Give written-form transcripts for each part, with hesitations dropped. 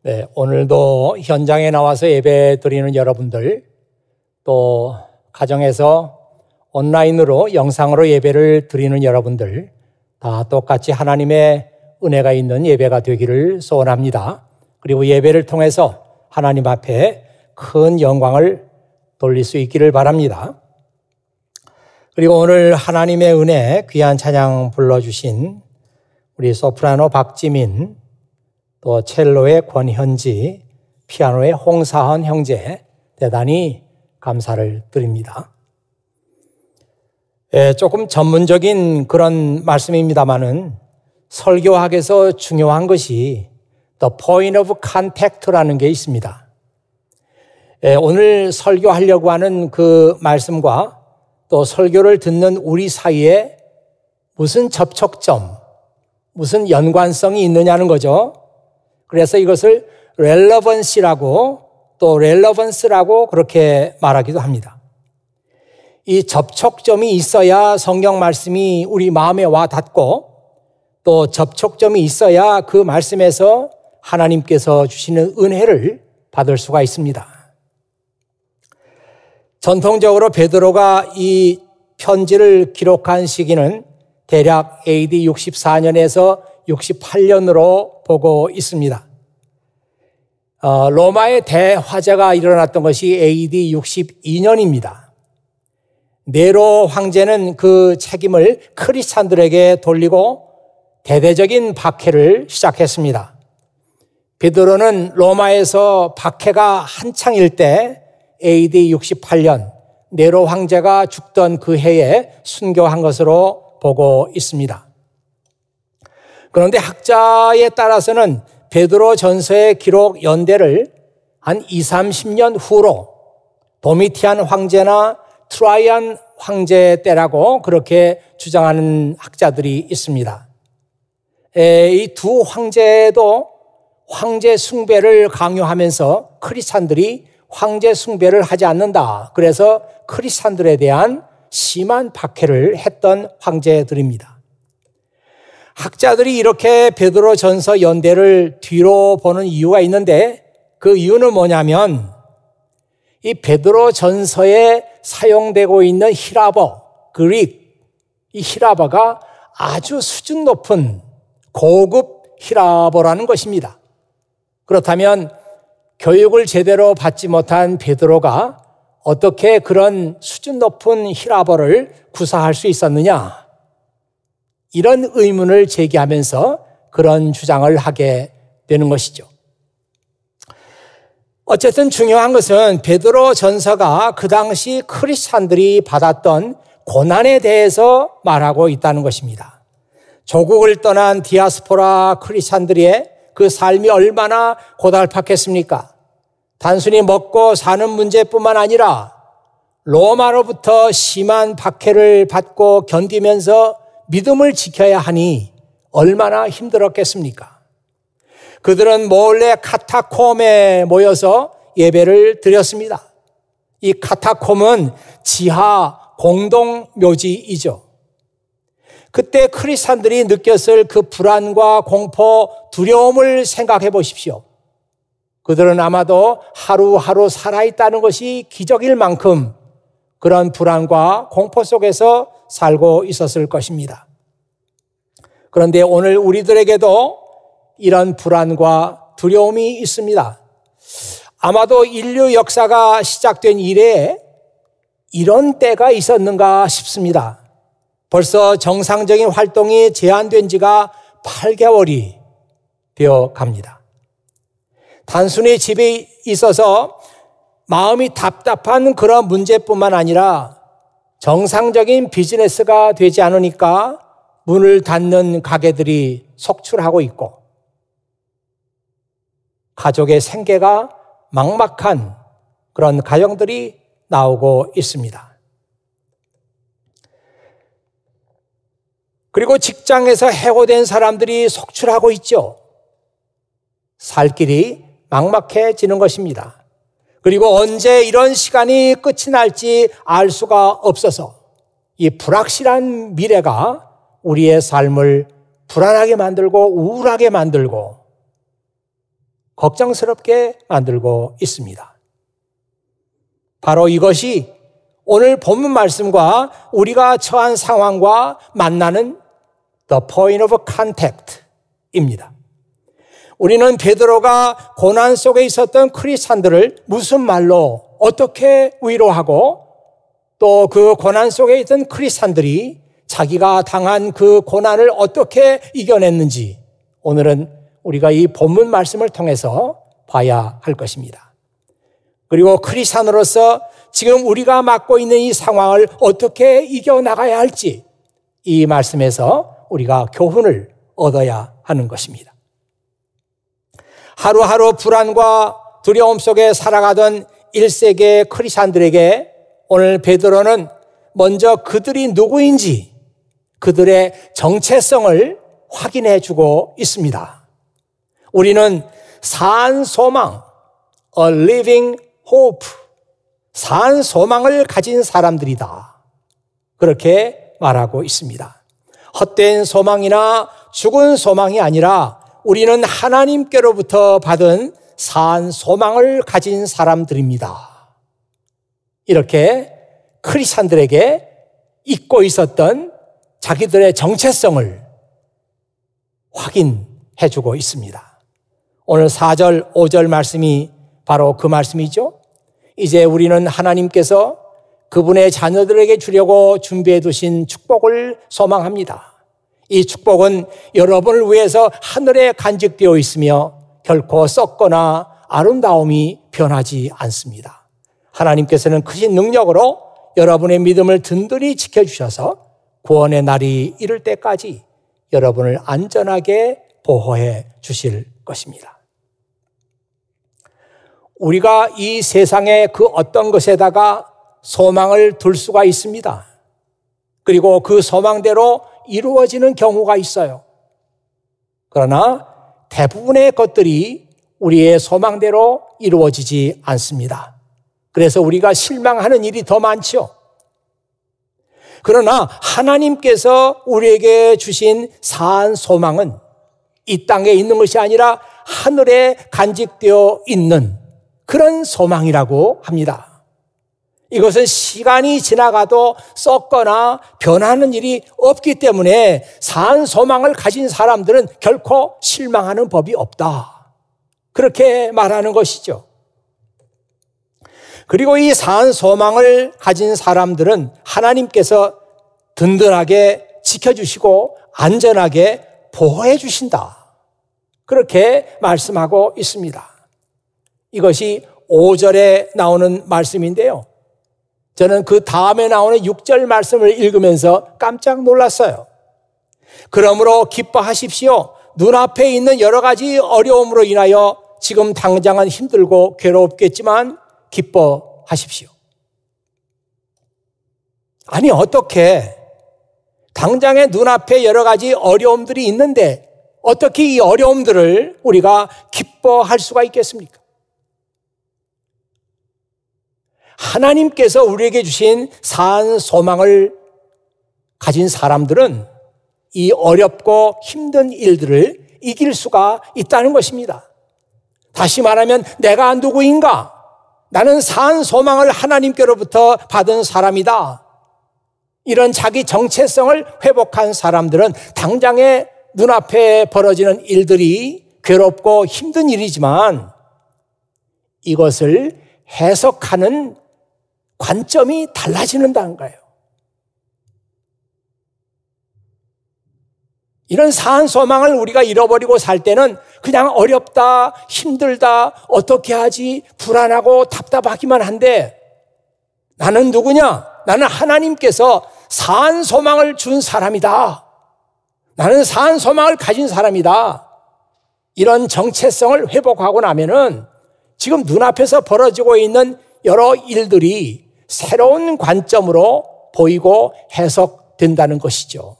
네, 오늘도 현장에 나와서 예배 드리는 여러분들, 또 가정에서 온라인으로 영상으로 예배를 드리는 여러분들, 다 똑같이 하나님의 은혜가 있는 예배가 되기를 소원합니다. 그리고 예배를 통해서 하나님 앞에 큰 영광을 돌릴 수 있기를 바랍니다. 그리고 오늘 하나님의 은혜 귀한 찬양 불러주신 우리 소프라노 박지민, 또 첼로의 권현지, 피아노의 홍사헌 형제, 대단히 감사를 드립니다. 조금 전문적인 그런 말씀입니다만은 설교학에서 중요한 것이 The Point of Contact라는 게 있습니다. 오늘 설교하려고 하는 그 말씀과 또 설교를 듣는 우리 사이에 무슨 접촉점, 무슨 연관성이 있느냐는 거죠. 그래서 이것을 relevancy라고 또 relevance라고 그렇게 말하기도 합니다. 이 접촉점이 있어야 성경 말씀이 우리 마음에 와 닿고 또 접촉점이 있어야 그 말씀에서 하나님께서 주시는 은혜를 받을 수가 있습니다. 전통적으로 베드로가 이 편지를 기록한 시기는 대략 AD 64년에서 68년으로 보고 있습니다. 로마의 대화재가 일어났던 것이 AD 62년입니다. 네로 황제는 그 책임을 크리스찬들에게 돌리고 대대적인 박해를 시작했습니다. 베드로는 로마에서 박해가 한창일 때 AD 68년 네로 황제가 죽던 그 해에 순교한 것으로 보고 있습니다. 그런데 학자에 따라서는 베드로 전서의 기록 연대를 한 20-30년 후로 도미티안 황제나 트라이안 황제 때라고 그렇게 주장하는 학자들이 있습니다. 이 두 황제도 황제 숭배를 강요하면서 크리스찬들이 황제 숭배를 하지 않는다. 그래서 크리스찬들에 대한 심한 박해를 했던 황제들입니다. 학자들이 이렇게 베드로 전서 연대를 뒤로 보는 이유가 있는데 그 이유는 뭐냐면 이 베드로 전서에 사용되고 있는 히라버, 그릭, 이 히라버가 아주 수준 높은 고급 히라버라는 것입니다. 그렇다면 교육을 제대로 받지 못한 베드로가 어떻게 그런 수준 높은 히라버를 구사할 수 있었느냐? 이런 의문을 제기하면서 그런 주장을 하게 되는 것이죠. 어쨌든 중요한 것은 베드로 전서가 그 당시 크리스찬들이 받았던 고난에 대해서 말하고 있다는 것입니다. 조국을 떠난 디아스포라 크리스찬들의 그 삶이 얼마나 고달팠겠습니까? 단순히 먹고 사는 문제뿐만 아니라 로마로부터 심한 박해를 받고 견디면서 믿음을 지켜야 하니 얼마나 힘들었겠습니까? 그들은 몰래 카타콤에 모여서 예배를 드렸습니다. 이 카타콤은 지하 공동묘지이죠. 그때 크리스찬들이 느꼈을 그 불안과 공포, 두려움을 생각해 보십시오. 그들은 아마도 하루하루 살아있다는 것이 기적일 만큼 그런 불안과 공포 속에서 살고 있었을 것입니다. 그런데 오늘 우리들에게도 이런 불안과 두려움이 있습니다. 아마도 인류 역사가 시작된 이래 이런 때가 있었는가 싶습니다. 벌써 정상적인 활동이 제한된 지가 8개월이 되어 갑니다. 단순히 집에 있어서 마음이 답답한 그런 문제뿐만 아니라 정상적인 비즈니스가 되지 않으니까 문을 닫는 가게들이 속출하고 있고 가족의 생계가 막막한 그런 가정들이 나오고 있습니다. 그리고 직장에서 해고된 사람들이 속출하고 있죠. 살 길이 막막해지는 것입니다. 그리고 언제 이런 시간이 끝이 날지 알 수가 없어서 이 불확실한 미래가 우리의 삶을 불안하게 만들고 우울하게 만들고 걱정스럽게 만들고 있습니다. 바로 이것이 오늘 본문 말씀과 우리가 처한 상황과 만나는 the point of contact입니다. 우리는 베드로가 고난 속에 있었던 크리스찬들을 무슨 말로 어떻게 위로하고 또 그 고난 속에 있던 크리스찬들이 자기가 당한 그 고난을 어떻게 이겨냈는지 오늘은 우리가 이 본문 말씀을 통해서 봐야 할 것입니다. 그리고 크리스찬으로서 지금 우리가 맡고 있는 이 상황을 어떻게 이겨나가야 할지 이 말씀에서 우리가 교훈을 얻어야 하는 것입니다. 하루하루 불안과 두려움 속에 살아가던 1세기의 크리스찬들에게 오늘 베드로는 먼저 그들이 누구인지 그들의 정체성을 확인해 주고 있습니다. 우리는 산 소망, a living hope, 산 소망을 가진 사람들이다. 그렇게 말하고 있습니다. 헛된 소망이나 죽은 소망이 아니라 우리는 하나님께로부터 받은 산 소망을 가진 사람들입니다. 이렇게 크리스찬들에게 잊고 있었던 자기들의 정체성을 확인해 주고 있습니다. 오늘 4절, 5절 말씀이 바로 그 말씀이죠. 이제 우리는 하나님께서 그분의 자녀들에게 주려고 준비해 두신 축복을 소망합니다. 이 축복은 여러분을 위해서 하늘에 간직되어 있으며 결코 썩거나 아름다움이 변하지 않습니다. 하나님께서는 크신 능력으로 여러분의 믿음을 든든히 지켜주셔서 구원의 날이 이를 때까지 여러분을 안전하게 보호해 주실 것입니다. 우리가 이 세상의 그 어떤 것에다가 소망을 둘 수가 있습니다. 그리고 그 소망대로 이루어지는 경우가 있어요. 그러나 대부분의 것들이 우리의 소망대로 이루어지지 않습니다. 그래서 우리가 실망하는 일이 더 많죠. 그러나 하나님께서 우리에게 주신 산 소망은 이 땅에 있는 것이 아니라 하늘에 간직되어 있는 그런 소망이라고 합니다. 이것은 시간이 지나가도 썩거나 변하는 일이 없기 때문에 산 소망을 가진 사람들은 결코 실망하는 법이 없다. 그렇게 말하는 것이죠. 그리고 이 산 소망을 가진 사람들은 하나님께서 든든하게 지켜주시고 안전하게 보호해 주신다. 그렇게 말씀하고 있습니다. 이것이 5절에 나오는 말씀인데요. 저는 그 다음에 나오는 6절 말씀을 읽으면서 깜짝 놀랐어요. 그러므로 기뻐하십시오. 눈앞에 있는 여러 가지 어려움으로 인하여 지금 당장은 힘들고 괴롭겠지만 기뻐하십시오. 아니 어떻게 당장의 눈앞에 여러 가지 어려움들이 있는데 어떻게 이 어려움들을 우리가 기뻐할 수가 있겠습니까? 하나님께서 우리에게 주신 산 소망을 가진 사람들은 이 어렵고 힘든 일들을 이길 수가 있다는 것입니다. 다시 말하면 내가 누구인가? 나는 산 소망을 하나님께로부터 받은 사람이다. 이런 자기 정체성을 회복한 사람들은 당장의 눈앞에 벌어지는 일들이 괴롭고 힘든 일이지만 이것을 해석하는 관점이 달라지는다는 거예요. 이런 산 소망을 우리가 잃어버리고 살 때는 그냥 어렵다, 힘들다, 어떻게 하지, 불안하고 답답하기만 한데 나는 누구냐? 나는 하나님께서 산 소망을 준 사람이다. 나는 산 소망을 가진 사람이다. 이런 정체성을 회복하고 나면은 지금 눈앞에서 벌어지고 있는 여러 일들이 새로운 관점으로 보이고 해석된다는 것이죠.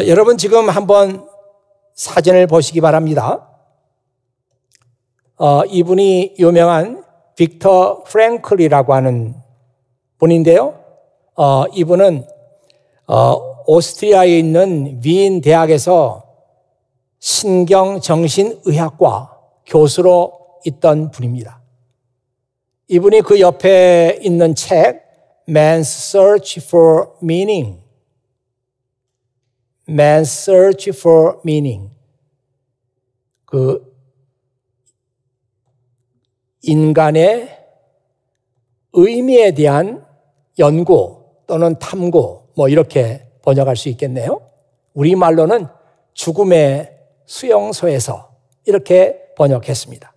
여러분 지금 한번 사진을 보시기 바랍니다. 이분이 유명한 빅터 프랭클이라고 하는 분인데요. 이분은 오스트리아에 있는 위인 대학에서 신경정신의학과 교수로 있던 분입니다. 이분이 그 옆에 있는 책 Man's Search for Meaning, Man's Search for Meaning, 그 인간의 의미에 대한 연구 또는 탐구, 뭐 이렇게 번역할 수 있겠네요. 우리말로는 죽음의 수용소에서 이렇게 번역했습니다.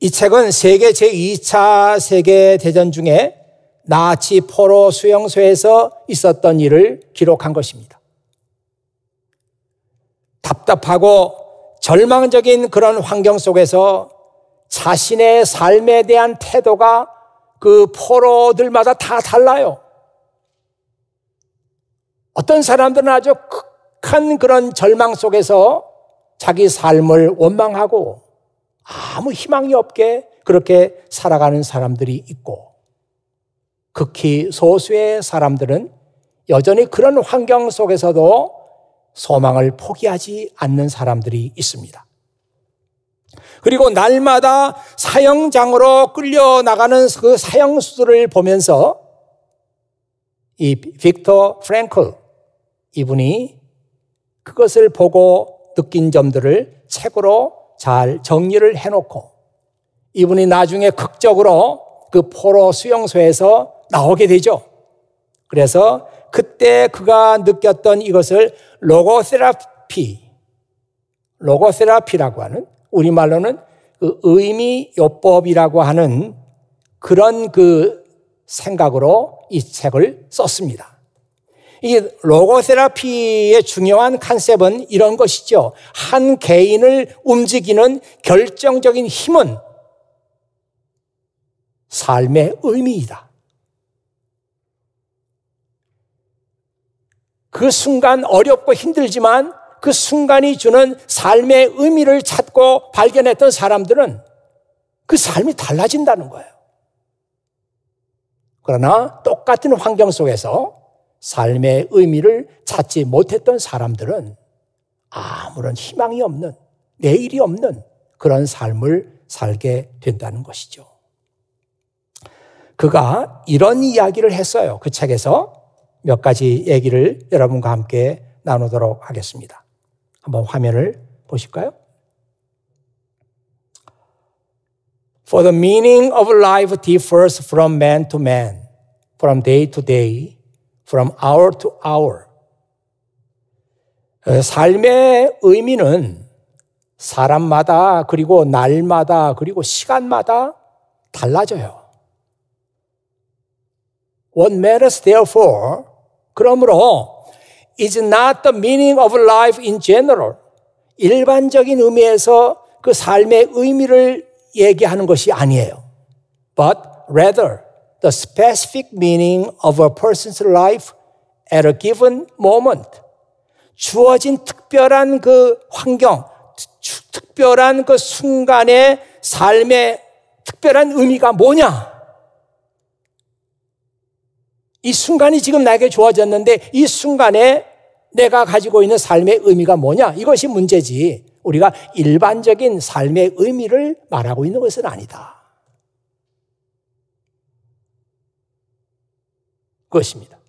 이 책은 세계 제2차 세계대전 중에 나치 포로 수용소에서 있었던 일을 기록한 것입니다. 답답하고 절망적인 그런 환경 속에서 자신의 삶에 대한 태도가 그 포로들마다 다 달라요. 어떤 사람들은 아주 극한 그런 절망 속에서 자기 삶을 원망하고 아무 희망이 없게 그렇게 살아가는 사람들이 있고, 극히 소수의 사람들은 여전히 그런 환경 속에서도 소망을 포기하지 않는 사람들이 있습니다. 그리고 날마다 사형장으로 끌려나가는 그 사형수들을 보면서 이 빅터 프랭클, 이분이 그것을 보고 느낀 점들을 책으로 잘 정리를 해놓고, 이분이 나중에 극적으로 그 포로 수용소에서 나오게 되죠. 그래서 그때 그가 느꼈던 이것을 로고테라피라고 하는, 우리말로는 그 의미요법이라고 하는 그런 그 생각으로 이 책을 썼습니다. 이 로고테라피의 중요한 컨셉은 이런 것이죠. 한 개인을 움직이는 결정적인 힘은 삶의 의미이다. 그 순간 어렵고 힘들지만 그 순간이 주는 삶의 의미를 찾고 발견했던 사람들은 그 삶이 달라진다는 거예요. 그러나 똑같은 환경 속에서 삶의 의미를 찾지 못했던 사람들은 아무런 희망이 없는, 내일이 없는 그런 삶을 살게 된다는 것이죠. 그가 이런 이야기를 했어요. 그 책에서 몇 가지 얘기를 여러분과 함께 나누도록 하겠습니다. 한번 화면을 보실까요? For the meaning of life differs from man to man, from day to day, from hour to hour. 삶의 의미는 사람마다, 그리고 날마다, 그리고 시간마다 달라져요. What matters therefore, 그러므로 is not the meaning of life in general. 일반적인 의미에서 그 삶의 의미를 얘기하는 것이 아니에요. But rather the specific meaning of a person's life at a given moment. 주어진 특별한 그 환경, 특별한 그 순간의 삶의 특별한 의미가 뭐냐? 이 순간이 지금 나에게 주어졌는데 이 순간에 내가 가지고 있는 삶의 의미가 뭐냐? 이것이 문제지. 우리가 일반적인 삶의 의미를 말하고 있는 것은 아니다. 그것입니다.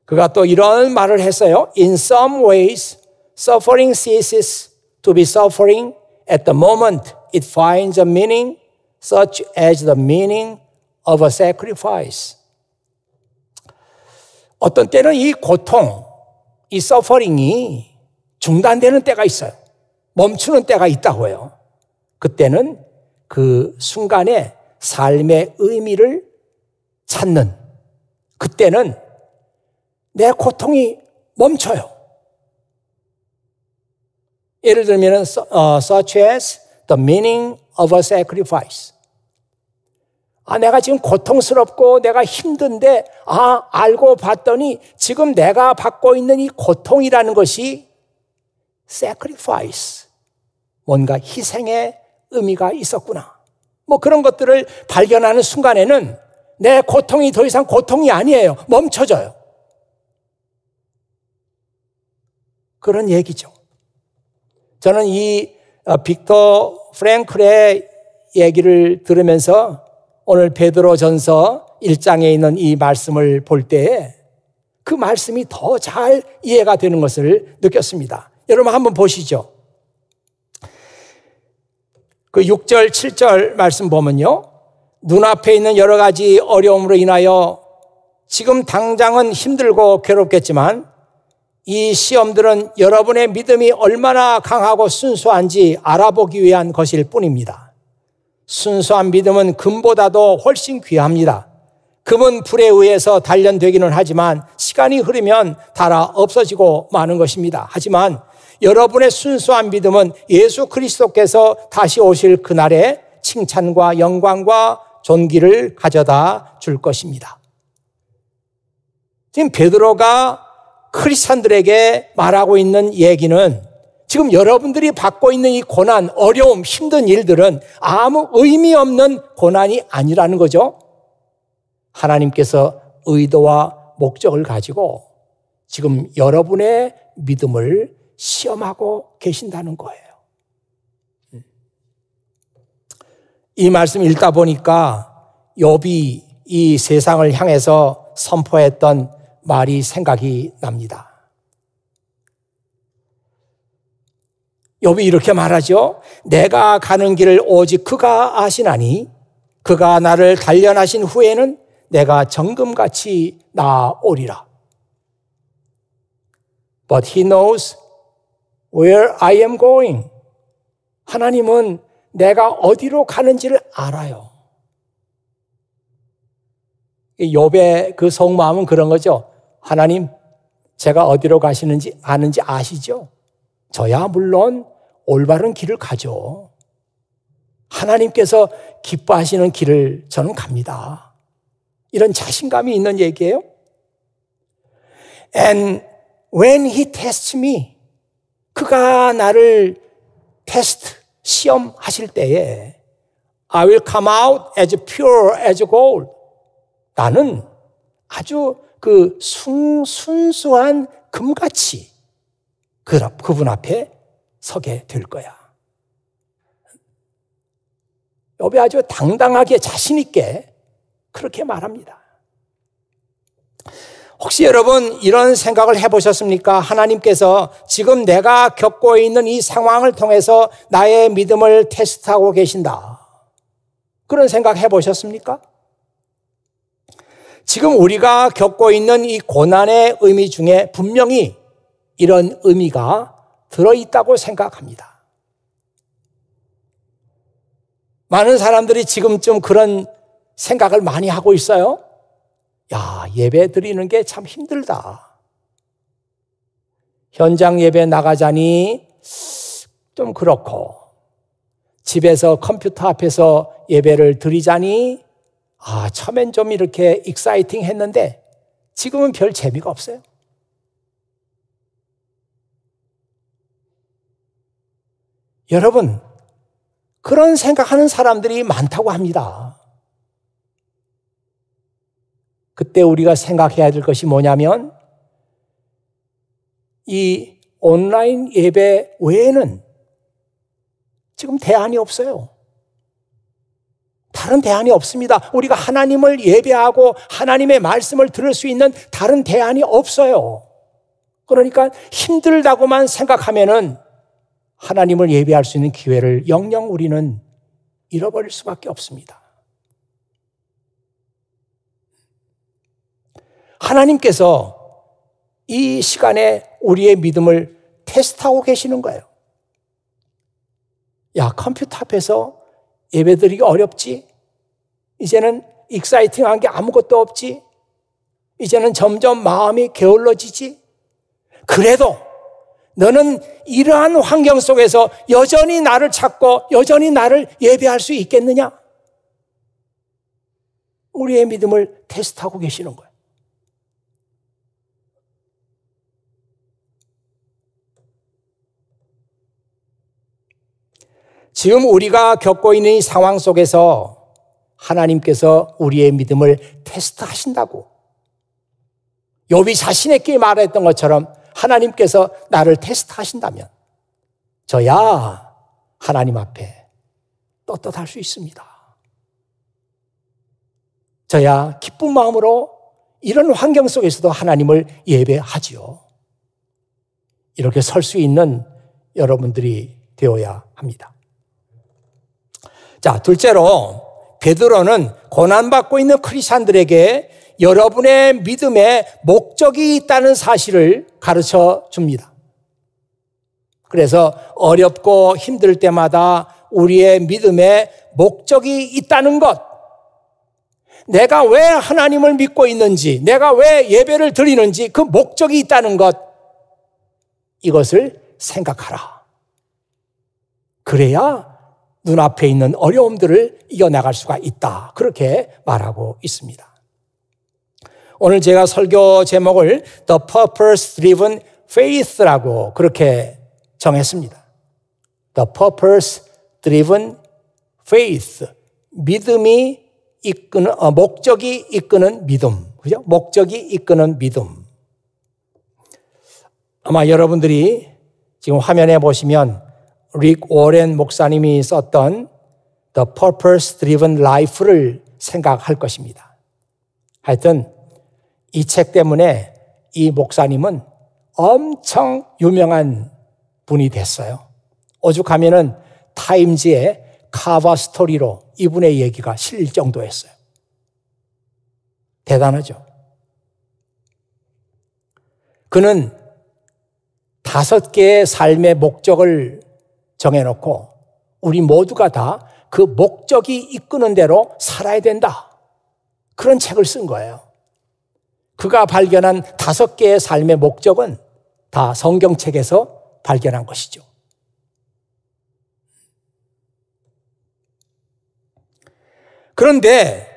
그가 또 이런 말을 했어요. In some ways, suffering ceases to be suffering at the moment it finds a meaning such as the meaning of a sacrifice. 어떤 때는 이 고통, 이 서퍼링이 중단되는 때가 있어요. 멈추는 때가 있다고요. 그때는 그 순간에 삶의 의미를 찾는, 그때는 내 고통이 멈춰요. 예를 들면 such as the meaning of a sacrifice. 내가 지금 고통스럽고 내가 힘든데 알고 봤더니 지금 내가 받고 있는 이 고통이라는 것이 sacrifice, 뭔가 희생의 의미가 있었구나. 뭐 그런 것들을 발견하는 순간에는 내 고통이 더 이상 고통이 아니에요. 멈춰져요. 그런 얘기죠. 저는 이 빅터 프랭클의 얘기를 들으면서 오늘 베드로전서 1장에 있는 이 말씀을 볼 때에 그 말씀이 더 잘 이해가 되는 것을 느꼈습니다. 여러분 한번 보시죠. 그 6절, 7절 말씀 보면요. 눈앞에 있는 여러 가지 어려움으로 인하여 지금 당장은 힘들고 괴롭겠지만 이 시험들은 여러분의 믿음이 얼마나 강하고 순수한지 알아보기 위한 것일 뿐입니다. 순수한 믿음은 금보다도 훨씬 귀합니다. 금은 불에 의해서 단련되기는 하지만 시간이 흐르면 닳아 없어지고 마는 것입니다. 하지만 여러분의 순수한 믿음은 예수 그리스도께서 다시 오실 그날에 칭찬과 영광과 존귀를 가져다 줄 것입니다. 지금 베드로가 크리스찬들에게 말하고 있는 얘기는 지금 여러분들이 받고 있는 이 고난, 어려움, 힘든 일들은 아무 의미 없는 고난이 아니라는 거죠. 하나님께서 의도와 목적을 가지고 지금 여러분의 믿음을 시험하고 계신다는 거예요. 이 말씀 읽다 보니까 욥이 이 세상을 향해서 선포했던 말이 생각이 납니다. 욥이 이렇게 말하죠. 내가 가는 길을 오직 그가 아시나니 그가 나를 단련하신 후에는 내가 정금같이 나아오리라. But he knows where I am going. 하나님은 내가 어디로 가는지를 알아요. 욥의 그 속마음은 그런 거죠. 하나님, 제가 어디로 가시는지 아는지 아시죠? 저야 물론 올바른 길을 가죠. 하나님께서 기뻐하시는 길을 저는 갑니다. 이런 자신감이 있는 얘기예요. And when he tests me, 그가 나를 테스트, 시험하실 때에 I will come out as pure as gold. 나는 아주 그 순수한 금같이 그분 앞에 서게 될 거야. 욥이 아주 당당하게 자신 있게 그렇게 말합니다. 혹시 여러분 이런 생각을 해보셨습니까? 하나님께서 지금 내가 겪고 있는 이 상황을 통해서 나의 믿음을 테스트하고 계신다. 그런 생각 해보셨습니까? 지금 우리가 겪고 있는 이 고난의 의미 중에 분명히 이런 의미가 들어있다고 생각합니다. 많은 사람들이 지금쯤 그런 생각을 많이 하고 있어요. 야, 예배 드리는 게 참 힘들다. 현장 예배 나가자니 좀 그렇고, 집에서 컴퓨터 앞에서 예배를 드리자니 처음엔 좀 이렇게 익사이팅 했는데 지금은 별 재미가 없어요. 여러분, 그런 생각하는 사람들이 많다고 합니다. 그때 우리가 생각해야 될 것이 뭐냐면 이 온라인 예배 외에는 지금 대안이 없어요. 다른 대안이 없습니다. 우리가 하나님을 예배하고 하나님의 말씀을 들을 수 있는 다른 대안이 없어요. 그러니까 힘들다고만 생각하면은 하나님을 예배할 수 있는 기회를 영영 우리는 잃어버릴 수밖에 없습니다. 하나님께서 이 시간에 우리의 믿음을 테스트하고 계시는 거예요. 야, 컴퓨터 앞에서 예배드리기 어렵지? 이제는 익사이팅한 게 아무것도 없지? 이제는 점점 마음이 게을러지지? 그래도 너는 이러한 환경 속에서 여전히 나를 찾고 여전히 나를 예배할 수 있겠느냐? 우리의 믿음을 테스트하고 계시는 거예요. 지금 우리가 겪고 있는 이 상황 속에서 하나님께서 우리의 믿음을 테스트하신다고. 욥이 자신에게 말했던 것처럼 하나님께서 나를 테스트하신다면 저야 하나님 앞에 떳떳할 수 있습니다. 저야 기쁜 마음으로 이런 환경 속에서도 하나님을 예배하지요. 이렇게 설 수 있는 여러분들이 되어야 합니다. 자, 둘째로 베드로는 고난받고 있는 크리스찬들에게 여러분의 믿음에 목적이 있다는 사실을 가르쳐 줍니다. 그래서 어렵고 힘들 때마다 우리의 믿음에 목적이 있다는 것, 내가 왜 하나님을 믿고 있는지, 내가 왜 예배를 드리는지 그 목적이 있다는 것, 이것을 생각하라. 그래야 눈앞에 있는 어려움들을 이겨나갈 수가 있다. 그렇게 말하고 있습니다. 오늘 제가 설교 제목을 The Purpose Driven Faith라고 그렇게 정했습니다. The Purpose Driven Faith. 믿음이 이끄는, 목적이 이끄는 믿음. 그죠? 목적이 이끄는 믿음. 아마 여러분들이 지금 화면에 보시면 릭 워렌 목사님이 썼던 The Purpose Driven Life를 생각할 것입니다. 하여튼 이 책 때문에 이 목사님은 엄청 유명한 분이 됐어요. 오죽하면은 타임즈의 카버 스토리로 이분의 얘기가 실릴 정도였어요. 대단하죠. 그는 5개의 삶의 목적을 정해놓고 우리 모두가 다 그 목적이 이끄는 대로 살아야 된다. 그런 책을 쓴 거예요. 그가 발견한 5개의 삶의 목적은 다 성경책에서 발견한 것이죠. 그런데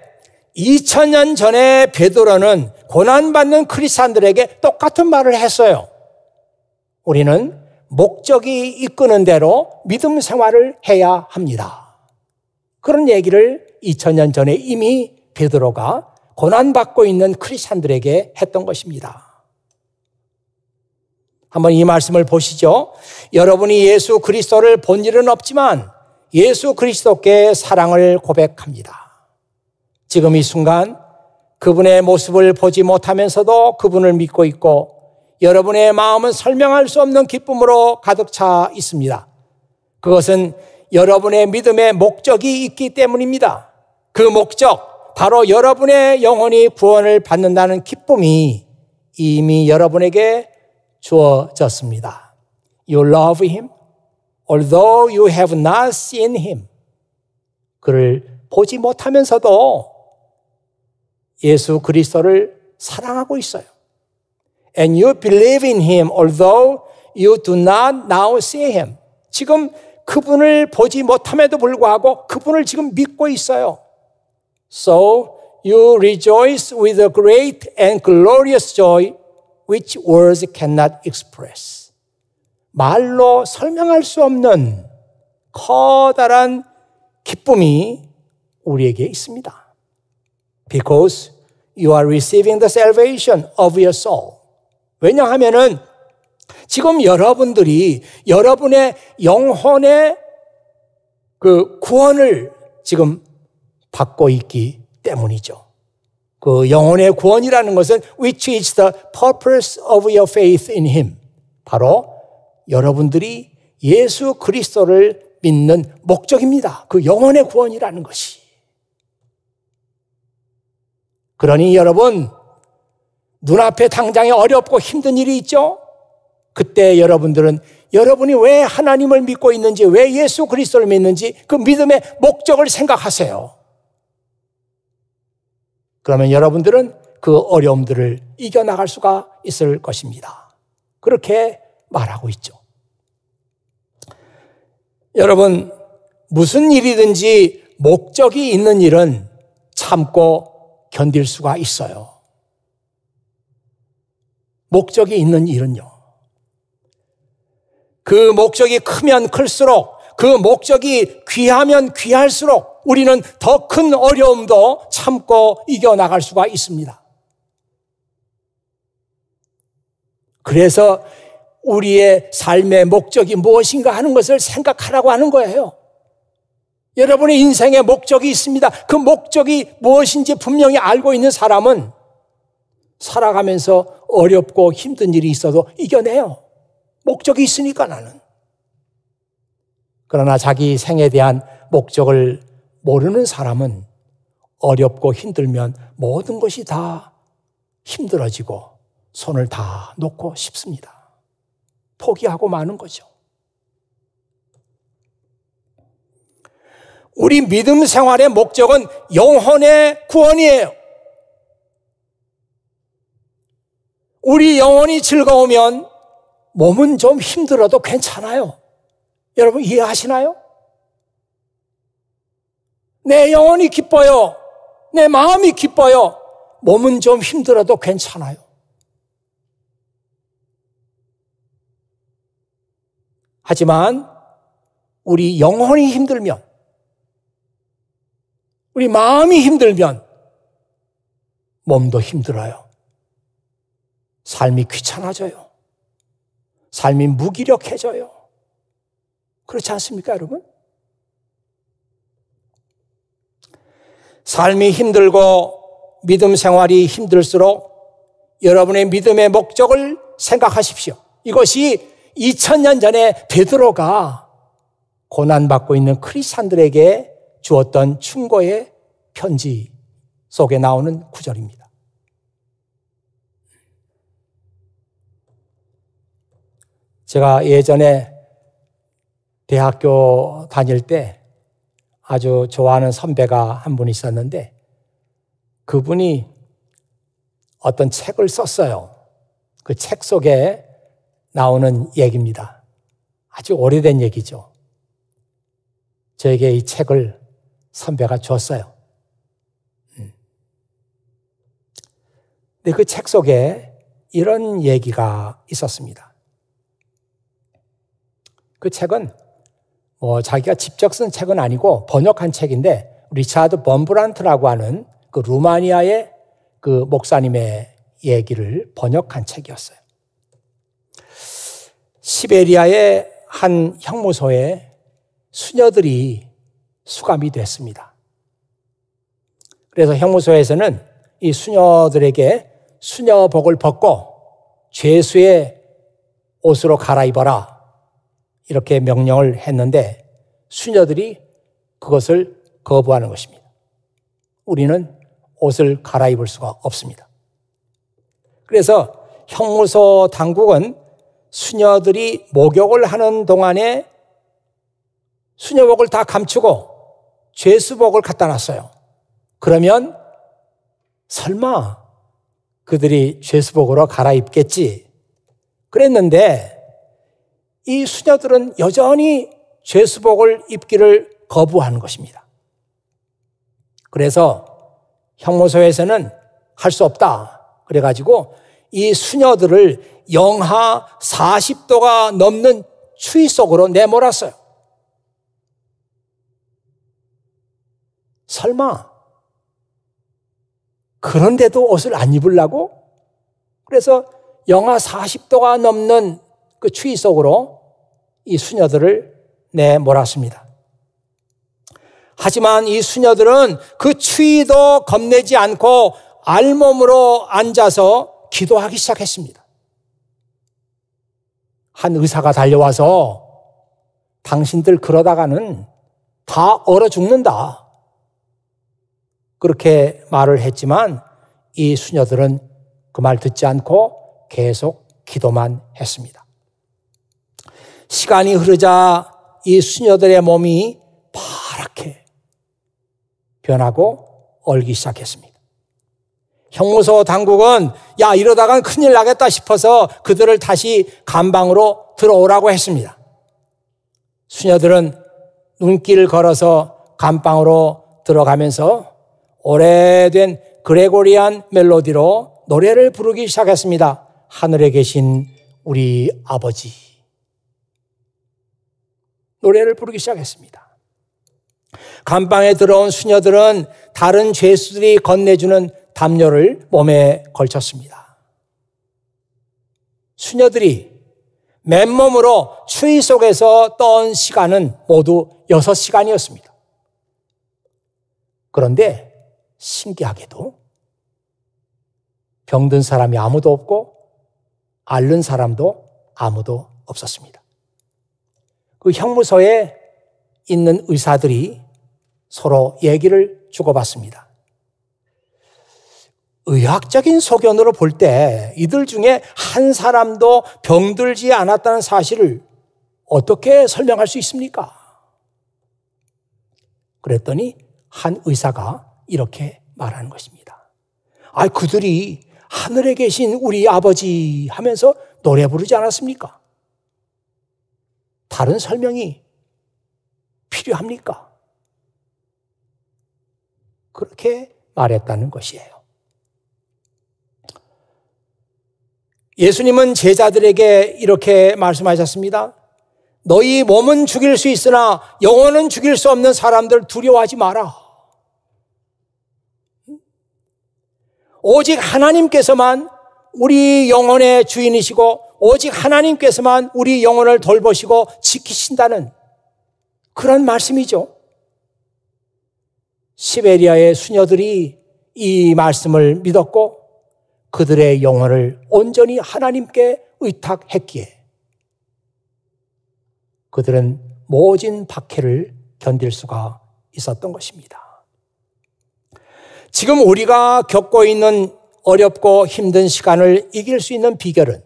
2000년 전에 베드로는 고난받는 크리스찬들에게 똑같은 말을 했어요. 우리는 목적이 이끄는 대로 믿음 생활을 해야 합니다. 그런 얘기를 2000년 전에 이미 베드로가 고난받고 있는 크리스찬들에게 했던 것입니다. 한번 이 말씀을 보시죠. 여러분이 예수 그리스도를 본 일은 없지만 예수 그리스도께 사랑을 고백합니다. 지금 이 순간 그분의 모습을 보지 못하면서도 그분을 믿고 있고 여러분의 마음은 설명할 수 없는 기쁨으로 가득 차 있습니다. 그것은 여러분의 믿음의 목적이 있기 때문입니다. 그 목적, 바로 여러분의 영혼이 구원을 받는다는 기쁨이 이미 여러분에게 주어졌습니다. You love him, although you have not seen him. 그를 보지 못하면서도 예수 그리스도를 사랑하고 있어요. And you believe in him, although you do not now see him. 지금 그분을 보지 못함에도 불구하고 그분을 지금 믿고 있어요. So you rejoice with a great and glorious joy which words cannot express. 말로 설명할 수 없는 커다란 기쁨이 우리에게 있습니다. Because you are receiving the salvation of your soul. 왜냐하면은 지금 여러분들이 여러분의 영혼의 그 구원을 지금 받고 있기 때문이죠. 그 영혼의 구원이라는 것은 which is the purpose of your faith in him. 바로 여러분들이 예수 그리스도를 믿는 목적입니다. 그 영혼의 구원이라는 것이. 그러니 여러분, 눈앞에 당장에 어렵고 힘든 일이 있죠? 그때 여러분들은 여러분이 왜 하나님을 믿고 있는지, 왜 예수 그리스도를 믿는지 그 믿음의 목적을 생각하세요. 그러면 여러분들은 그 어려움들을 이겨나갈 수가 있을 것입니다. 그렇게 말하고 있죠. 여러분, 무슨 일이든지 목적이 있는 일은 참고 견딜 수가 있어요. 목적이 있는 일은요. 그 목적이 크면 클수록, 그 목적이 귀하면 귀할수록 우리는 더 큰 어려움도 참고 이겨나갈 수가 있습니다. 그래서 우리의 삶의 목적이 무엇인가 하는 것을 생각하라고 하는 거예요. 여러분의 인생의 목적이 있습니다. 그 목적이 무엇인지 분명히 알고 있는 사람은 살아가면서 어렵고 힘든 일이 있어도 이겨내요. 목적이 있으니까 나는. 그러나 자기 생에 대한 목적을 모르는 사람은 어렵고 힘들면 모든 것이 다 힘들어지고 손을 다 놓고 싶습니다. 포기하고 마는 거죠. 우리 믿음 생활의 목적은 영혼의 구원이에요. 우리 영혼이 즐거우면 몸은 좀 힘들어도 괜찮아요. 여러분 이해하시나요? 내 영혼이 기뻐요. 내 마음이 기뻐요. 몸은 좀 힘들어도 괜찮아요. 하지만 우리 영혼이 힘들면, 우리 마음이 힘들면 몸도 힘들어요. 삶이 귀찮아져요. 삶이 무기력해져요. 그렇지 않습니까, 여러분? 삶이 힘들고 믿음 생활이 힘들수록 여러분의 믿음의 목적을 생각하십시오. 이것이 2000년 전에 베드로가 고난받고 있는 크리스찬들에게 주었던 충고의 편지 속에 나오는 구절입니다. 제가 예전에 대학교 다닐 때 아주 좋아하는 선배가 한 분 있었는데 그분이 어떤 책을 썼어요. 그 책 속에 나오는 얘기입니다. 아주 오래된 얘기죠. 저에게 이 책을 선배가 줬어요. 근데 그 책 속에 이런 얘기가 있었습니다. 그 책은 자기가 직접 쓴 책은 아니고 번역한 책인데 리차드 범브란트라고 하는 그 루마니아의 그 목사님의 얘기를 번역한 책이었어요. 시베리아의 한 형무소에 수녀들이 수감이 됐습니다. 그래서 형무소에서는 이 수녀들에게 수녀복을 벗고 죄수의 옷으로 갈아입어라 이렇게 명령을 했는데 수녀들이 그것을 거부하는 것입니다. 우리는 옷을 갈아입을 수가 없습니다. 그래서 형무소 당국은 수녀들이 목욕을 하는 동안에 수녀복을 다 감추고 죄수복을 갖다 놨어요. 그러면 설마 그들이 죄수복으로 갈아입겠지 그랬는데 이 수녀들은 여전히 죄수복을 입기를 거부하는 것입니다. 그래서 형무소에서는 할 수 없다. 그래가지고 이 수녀들을 영하 40도가 넘는 추위 속으로 내몰았어요. 설마 그런데도 옷을 안 입으려고? 그래서 영하 40도가 넘는 그 추위 속으로 이 수녀들을 내몰았습니다. 하지만 이 수녀들은 그 추위도 겁내지 않고 알몸으로 앉아서 기도하기 시작했습니다. 한 의사가 달려와서 당신들 그러다가는 다 얼어 죽는다. 그렇게 말을 했지만 이 수녀들은 그 말 듣지 않고 계속 기도만 했습니다. 시간이 흐르자 이 수녀들의 몸이 파랗게 변하고 얼기 시작했습니다. 형무소 당국은 이러다간 큰일 나겠다 싶어서 그들을 다시 감방으로 들어오라고 했습니다. 수녀들은 눈길을 걸어서 감방으로 들어가면서 오래된 그레고리안 멜로디로 노래를 부르기 시작했습니다. 하늘에 계신 우리 아버지. 노래를 부르기 시작했습니다. 감방에 들어온 수녀들은 다른 죄수들이 건네주는 담요를 몸에 걸쳤습니다. 수녀들이 맨몸으로 추위 속에서 떤 시간은 모두 6시간이었습니다. 그런데 신기하게도 병든 사람이 아무도 없고 앓는 사람도 아무도 없었습니다. 그 형무소에 있는 의사들이 서로 얘기를 주고받습니다. 의학적인 소견으로 볼 때 이들 중에 한 사람도 병들지 않았다는 사실을 어떻게 설명할 수 있습니까? 그랬더니 한 의사가 이렇게 말하는 것입니다. 그들이 하늘에 계신 우리 아버지 하면서 노래 부르지 않았습니까? 다른 설명이 필요합니까? 그렇게 말했다는 것이에요. 예수님은 제자들에게 이렇게 말씀하셨습니다. 너희 몸은 죽일 수 있으나 영혼은 죽일 수 없는 사람들 두려워하지 마라. 오직 하나님께서만 우리 영혼의 주인이시고 오직 하나님께서만 우리 영혼을 돌보시고 지키신다는 그런 말씀이죠. 시베리아의 수녀들이 이 말씀을 믿었고 그들의 영혼을 온전히 하나님께 의탁했기에 그들은 모진 박해를 견딜 수가 있었던 것입니다. 지금 우리가 겪고 있는 어렵고 힘든 시간을 이길 수 있는 비결은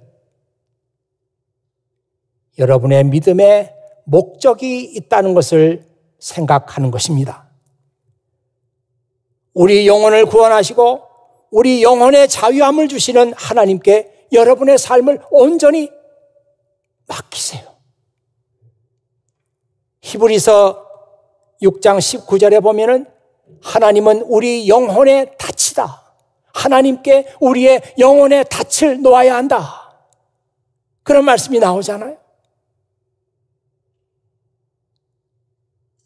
여러분의 믿음에 목적이 있다는 것을 생각하는 것입니다. 우리 영혼을 구원하시고 우리 영혼의 자유함을 주시는 하나님께 여러분의 삶을 온전히 맡기세요. 히브리서 6장 19절에 보면은 하나님은 우리 영혼의 닻이다. 하나님께 우리의 영혼의 닻을 놓아야 한다. 그런 말씀이 나오잖아요.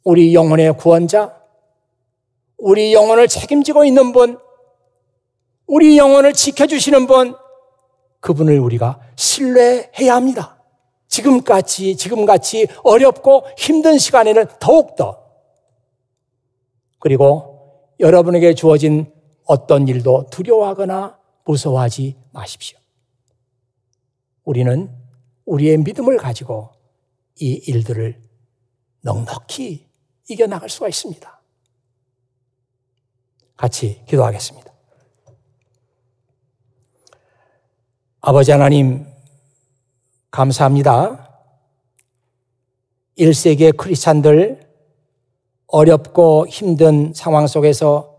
우리 영혼의 구원자, 우리 영혼을 책임지고 있는 분, 우리 영혼을 지켜주시는 분, 그분을 우리가 신뢰해야 합니다. 지금같이 어렵고 힘든 시간에는 더욱더. 그리고 여러분에게 주어진 어떤 일도 두려워하거나 무서워하지 마십시오. 우리는 우리의 믿음을 가지고 이 일들을 넉넉히 이겨나갈 수가 있습니다. 같이 기도하겠습니다. 아버지 하나님, 감사합니다. 1세기의 크리스찬들, 어렵고 힘든 상황 속에서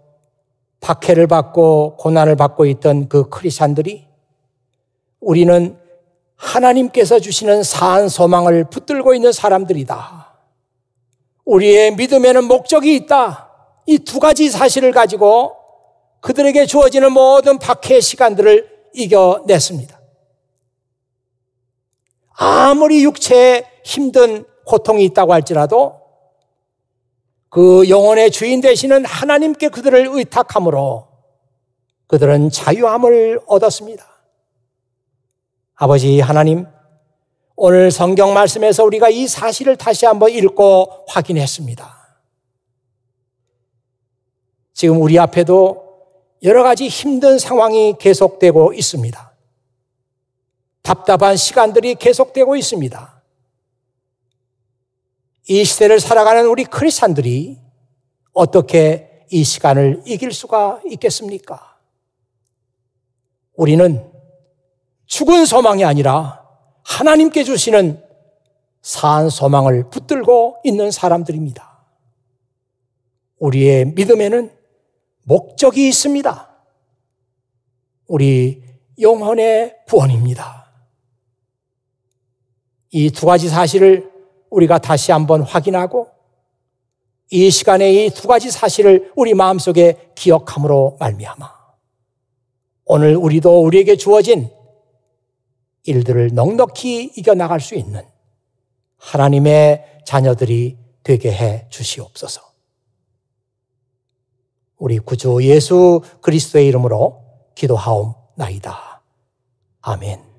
박해를 받고 고난을 받고 있던 그 크리스찬들이 우리는 하나님께서 주시는 사한 소망을 붙들고 있는 사람들이다. 우리의 믿음에는 목적이 있다. 이 두 가지 사실을 가지고 그들에게 주어지는 모든 박해의 시간들을 이겨냈습니다. 아무리 육체에 힘든 고통이 있다고 할지라도 그 영혼의 주인 되시는 하나님께 그들을 의탁함으로 그들은 자유함을 얻었습니다. 아버지 하나님, 오늘 성경 말씀에서 우리가 이 사실을 다시 한번 읽고 확인했습니다. 지금 우리 앞에도 여러 가지 힘든 상황이 계속되고 있습니다. 답답한 시간들이 계속되고 있습니다. 이 시대를 살아가는 우리 크리스찬들이 어떻게 이 시간을 이길 수가 있겠습니까? 우리는 죽은 소망이 아니라 하나님께 주시는 산 소망을 붙들고 있는 사람들입니다. 우리의 믿음에는 목적이 있습니다. 우리 영혼의 구원입니다. 이 두 가지 사실을 우리가 다시 한번 확인하고 이 시간에 이 두 가지 사실을 우리 마음속에 기억함으로 말미암아 오늘 우리도 우리에게 주어진 일들을 넉넉히 이겨나갈 수 있는 하나님의 자녀들이 되게 해 주시옵소서. 우리 구주 예수 그리스도의 이름으로 기도하옵나이다. 아멘.